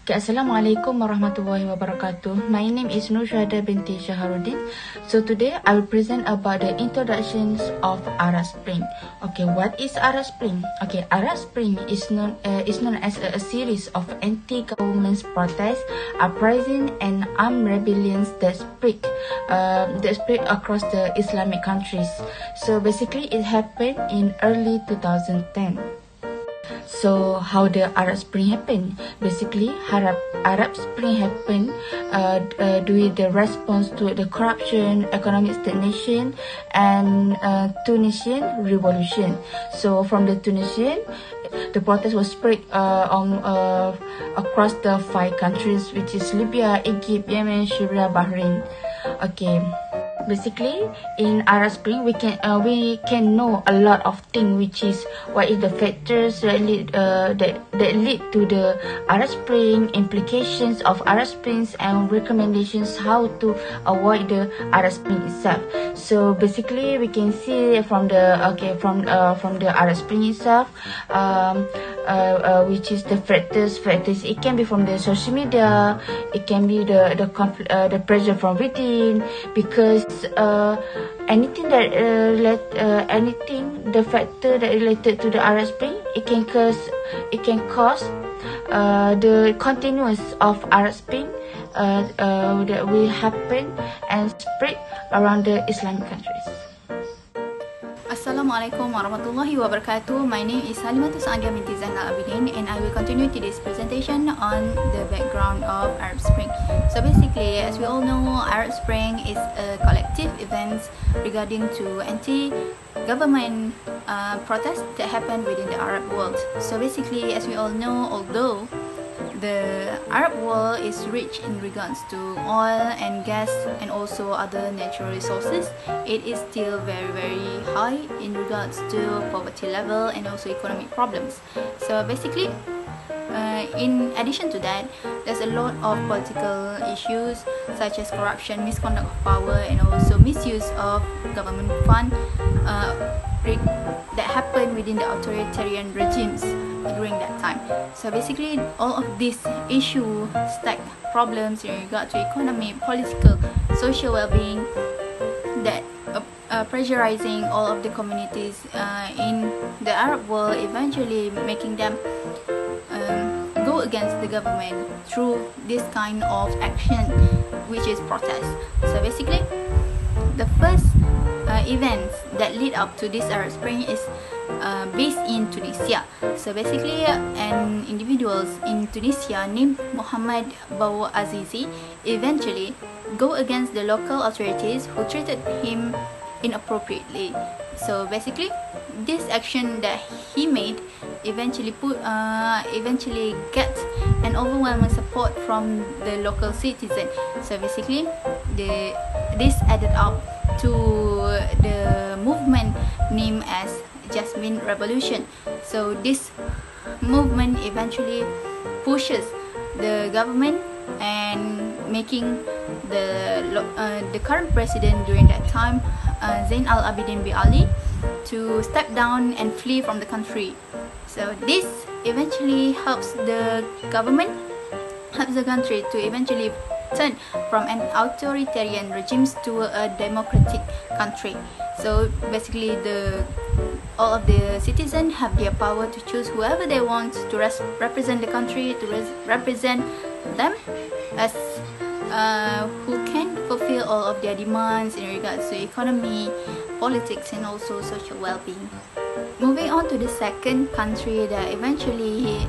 Okay, Assalamualaikum warahmatullahi wabarakatuh. My name is Syuhada binti Syaharuddin. So today I will present about the introductions of Arab Spring. Okay, what is Arab Spring? Okay, Arab Spring is known as a series of anti-government protests, uprising, and armed rebellions that spread across the Islamic countries. So basically, it happened in early 2010. So how the Arab Spring happened? Basically, Arab Spring happened due the response to the corruption, economic stagnation, and Tunisian revolution. So from the Tunisian, the protest was spread across the 5 countries, which is Libya, Egypt, Yemen, Syria, Bahrain. Okay. Basically, in Arab Spring, we can know a lot of things, which is what is the factors that lead to the Arab Spring, implications of Arab Springs, and recommendations how to avoid the Arab Spring itself. So basically, we can see from the Arab Spring itself, which is the factors. It can be from the social media. It can be the pressure from within, because anything the factor that related to the Arab Spring, it can cause the continuous of Arab Spring that will happen and spread around the Islamic countries. Assalamualaikum warahmatullahi wabarakatuh. My name is Halimatus binti Zainal Abidin, and I will continue today's presentation on the background of Arab Spring. So basically, as we all know, Arab Spring is a collective event regarding to anti-government protests that happened within the Arab world. So basically, as we all know, although the Arab world is rich in regards to oil and gas and also other natural resources, it is still very, very high in regards to poverty level and also economic problems. So basically, in addition to that, there's a lot of political issues such as corruption, misconduct of power, and also misuse of government fund that happen within the authoritarian regimes during that time. So basically, all of these issues stack problems in regard to economy, political, social well-being that pressurizing all of the communities in the Arab world, eventually making them go against the government through this kind of action, which is protest. So basically, the first events that lead up to this Arab Spring is based in Tunisia. So basically, an individuals in Tunisia named Muhammad Bouazizi eventually go against the local authorities who treated him inappropriately. So basically, this action that he made eventually get an overwhelming support from the local citizen. So basically, this added up to the movement named as Jasmine Revolution. So this movement eventually pushes the government and making the current president during that time, Zainal Abidin Ali, to step down and flee from the country. So this eventually helps the country to eventually turn from an authoritarian regimes to a democratic country. So basically, all of the citizens have their power to choose whoever they want to represent the country, to represent them as who can fulfill all of their demands in regards to economy, politics, and also social well-being. Moving on to the second country that eventually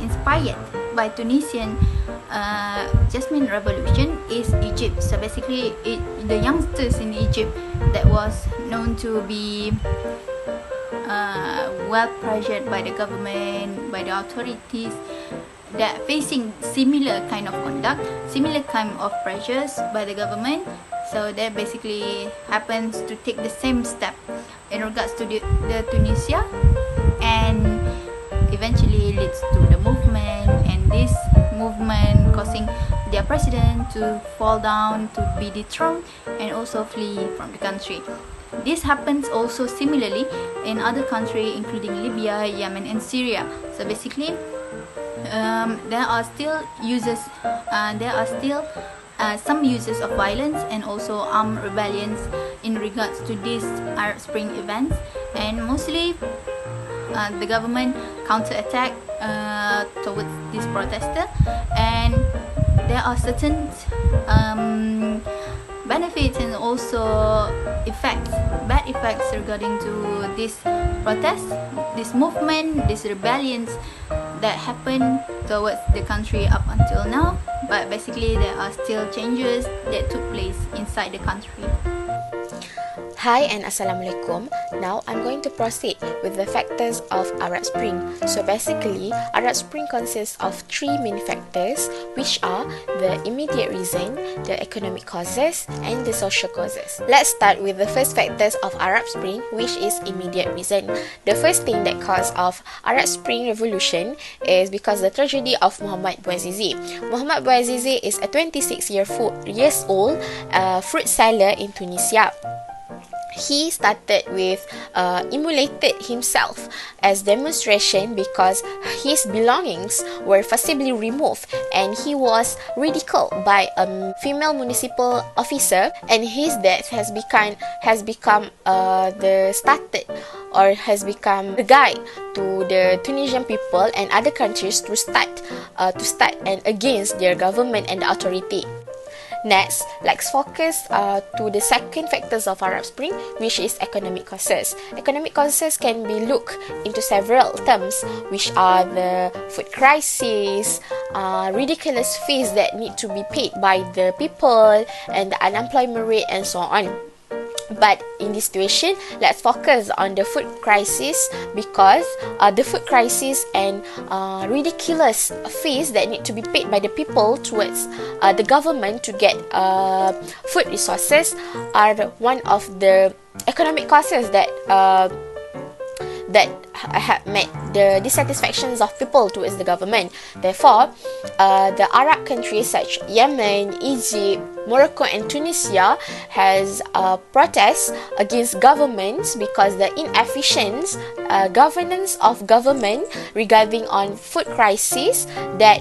inspired by Tunisian Jasmine Revolution is Egypt. So basically, the youngsters in Egypt that was known to be well pressured by the government, by the authorities, that facing similar kind of conduct, similar kind of pressures by the government. So that basically happens to take the same step in regards to the Tunisia, and eventually leads to the movement, and this movement causing their president to fall down, to be dethroned, and also flee from the country. This happens also similarly in other countries including Libya, Yemen, and Syria. So basically, there are still some uses of violence and also armed rebellions in regards to these Arab Spring events, and mostly the government counterattack towards this protester, and there are certain benefits and also bad effects regarding to this protest, this movement, these rebellions that happen towards the country up until now. But basically there are still changes that took place inside the country. Hi and Assalamualaikum. Now I'm going to proceed with the factors of Arab Spring. So basically, Arab Spring consists of three main factors, which are the immediate reason, the economic causes, and the social causes. Let's start with the first factors of Arab Spring, which is immediate reason. The first thing that caused of Arab Spring revolution is because the tragedy of Muhammad Bouazizi. Muhammad Bouazizi is a 26 years old fruit seller in Tunisia. He started with immolated himself as demonstration because his belongings were forcibly removed, and he was ridiculed by a female municipal officer, and his death has become the guide to the Tunisian people and other countries to start and against their government and the authority. Next, let's focus to the second factors of Arab Spring, which is economic causes. Economic causes can be looked into several terms, which are the food crisis, ridiculous fees that need to be paid by the people, and the unemployment rate, and so on. But in this situation, let's focus on the food crisis, because the food crisis and ridiculous fees that need to be paid by the people towards the government to get food resources are one of the economic causes that have made the dissatisfactions of people towards the government. Therefore, the Arab countries such Yemen, Egypt, Morocco and Tunisia has protests against governments because the inefficient governance of government regarding on food crisis that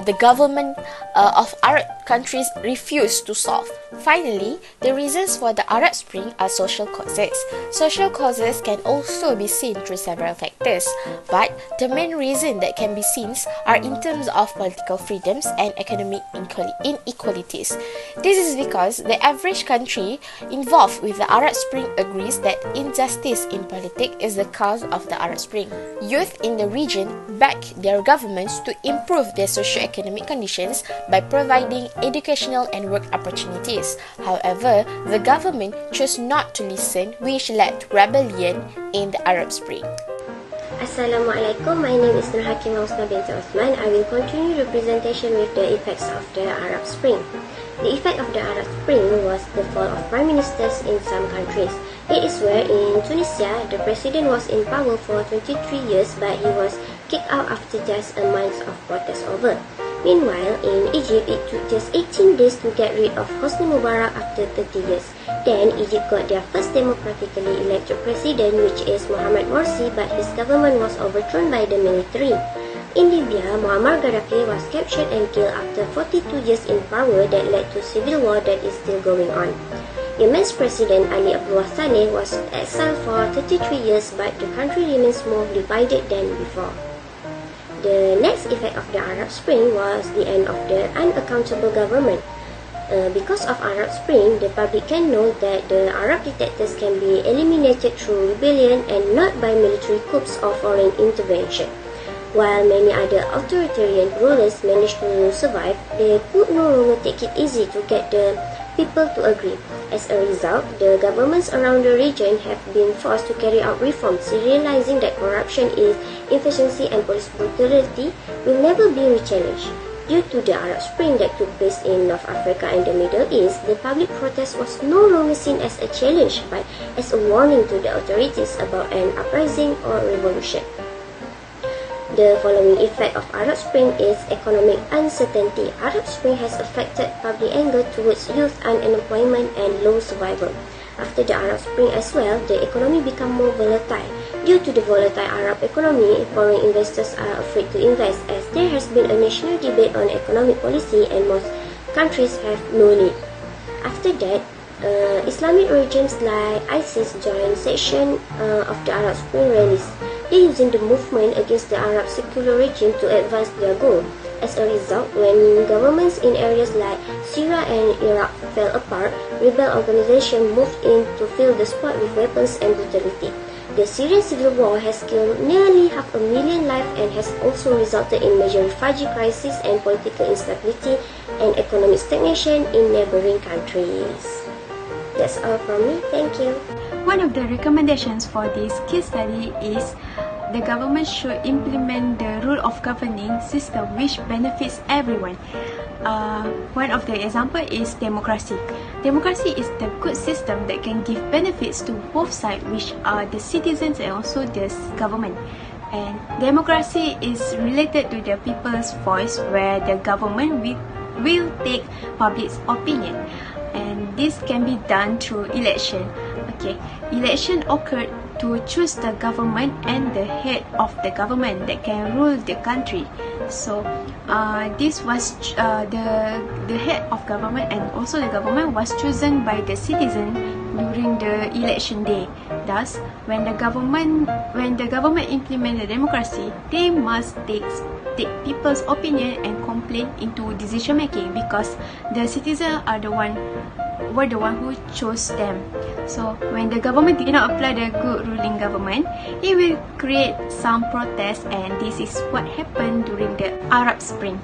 the government of Arab countries refuse to solve. Finally, the reasons for the Arab Spring are social causes. Social causes can also be seen through several factors, but the main reason that can be seen are in terms of political freedoms and economic inequalities. This is because the average country involved with the Arab Spring agrees that injustice in politics is the cause of the Arab Spring. Youth in the region back their governments to improve their socio-economic conditions by providing educational and work opportunities. However, the government chose not to listen, which led to rebellion in the Arab Spring. Assalamualaikum, my name is Hakimah Husna binti Othman. I will continue the presentation with the effects of the Arab Spring. The effect of the Arab Spring was the fall of prime ministers in some countries. It is where in Tunisia, the president was in power for 23 years, but he was kicked out after just a month of protest over. Meanwhile, in Egypt, it took just 18 days to get rid of Husni Mubarak after 30 years. Then, Egypt got their first democratically elected president, which is Mohamed Morsi, but his government was overthrown by the military. In Libya, Muammar Gaddafi was captured and killed after 42 years in power that led to civil war that is still going on. Yemen's president Ali Abdullah Saleh was exiled for 33 years, but the country remains more divided than before. The next effect of the Arab Spring was the end of the unaccountable government. Because of Arab Spring, the public can know that the Arab dictators can be eliminated through rebellion and not by military coups or foreign intervention. While many other authoritarian rulers managed to survive, they could no longer take it easy to get the people to agree. As a result, the governments around the region have been forced to carry out reforms, realizing that corruption, inefficiency and police brutality will never be rechallenged. Due to the Arab Spring that took place in North Africa and the Middle East, the public protest was no longer seen as a challenge but as a warning to the authorities about an uprising or revolution. The following effect of Arab Spring is economic uncertainty. Arab Spring has affected public anger towards youth unemployment and low survival. After the Arab Spring as well, the economy became more volatile. Due to the volatile Arab economy, foreign investors are afraid to invest as there has been a national debate on economic policy and most countries have no need. After that, Islamic regimes like ISIS joined section of the Arab Spring rallies. They using the movement against the Arab secular regime to advance their goal. As a result, when governments in areas like Syria and Iraq fell apart, rebel organizations moved in to fill the spot with weapons and brutality. The Syrian civil war has killed nearly 500,000 lives and has also resulted in major refugee crisis and political instability and economic stagnation in neighboring countries. That's all from me. Thank you. One of the recommendations for this case study is the government should implement the rule of governing system which benefits everyone. One of the example is democracy. Democracy is the good system that can give benefits to both sides, which are the citizens and also the government. And democracy is related to the people's voice, where the government will take public's opinion, and this can be done through election. Election occurred to choose the government and the head of the government that can rule the country. So this was the head of government, and also the government was chosen by the citizen during the election day. Thus, when the government implement the democracy, they must take people's opinion and complaint into decision making, because the citizens were the one who chose them. So when the government did not apply the good ruling government, it will create some protest, and this is what happened during the Arab Spring.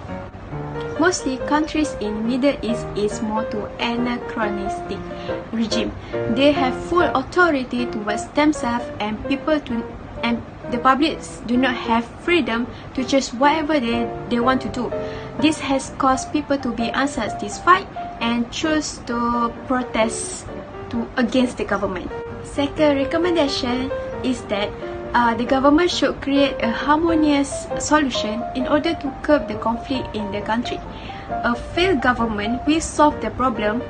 Mostly countries in Middle East is more to anachronistic regime. They have full authority towards themselves, and the public do not have freedom to choose whatever they want to do. This has caused people to be unsatisfied and choose to protest against the government. Second recommendation is that the government should create a harmonious solution in order to curb the conflict in the country. A failed government will solve the problem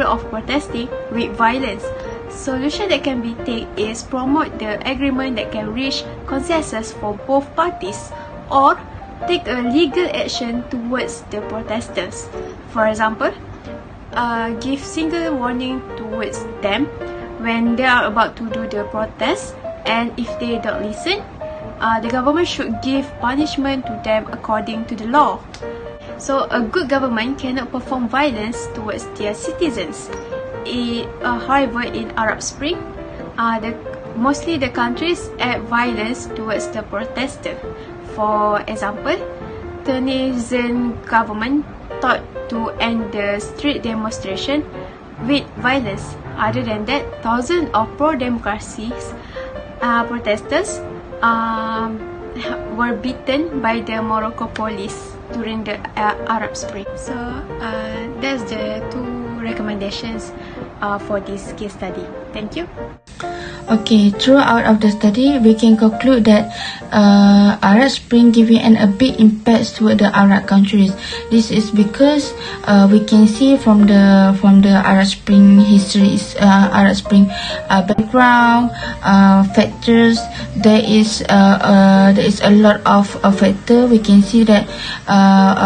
of protesting with violence. Solution that can be taken is promote the agreement that can reach consensus for both parties, or take a legal action towards the protesters. For example, give single warning towards them when they are about to do the protest, and if they don't listen, the government should give punishment to them according to the law. So a good government cannot perform violence towards their citizens. However, in Arab Spring, mostly the countries add violence towards the protester. For example, Tunisian government thought to end the street demonstration with violence. Other than that, thousands of pro-democracy protesters were beaten by the Morocco police during the Arab Spring. So that's the two recommendations for this case study. Thank you. Okay, throughout of the study, we can conclude that Arab Spring giving a big impact to the Arab countries. This is because we can see from the Arab Spring history, Arab Spring background, factors. There is a lot of factor. We can see that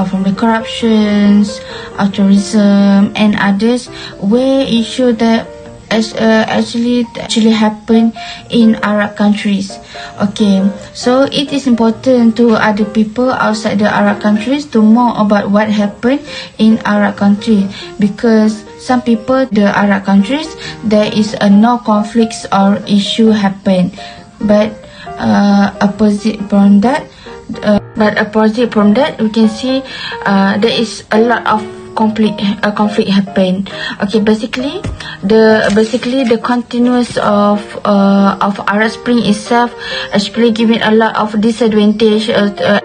from the corruptions, authorism, and others, where it show that actually happen in Arab countries. Okay, so it is important to other people outside the Arab countries to know about what happened in Arab country, because some people, the Arab countries, there is no conflicts or issue happen, but opposite from that, we can see there is a lot of conflict happen. Okay, basically the continuous of Arab Spring itself actually giving a lot of disadvantage,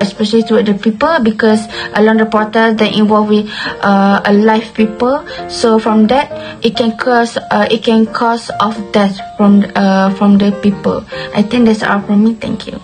especially to the people, because along the protest they involve with a live people. So from that, it can cause of death from the people. I think that's all from me. Thank you.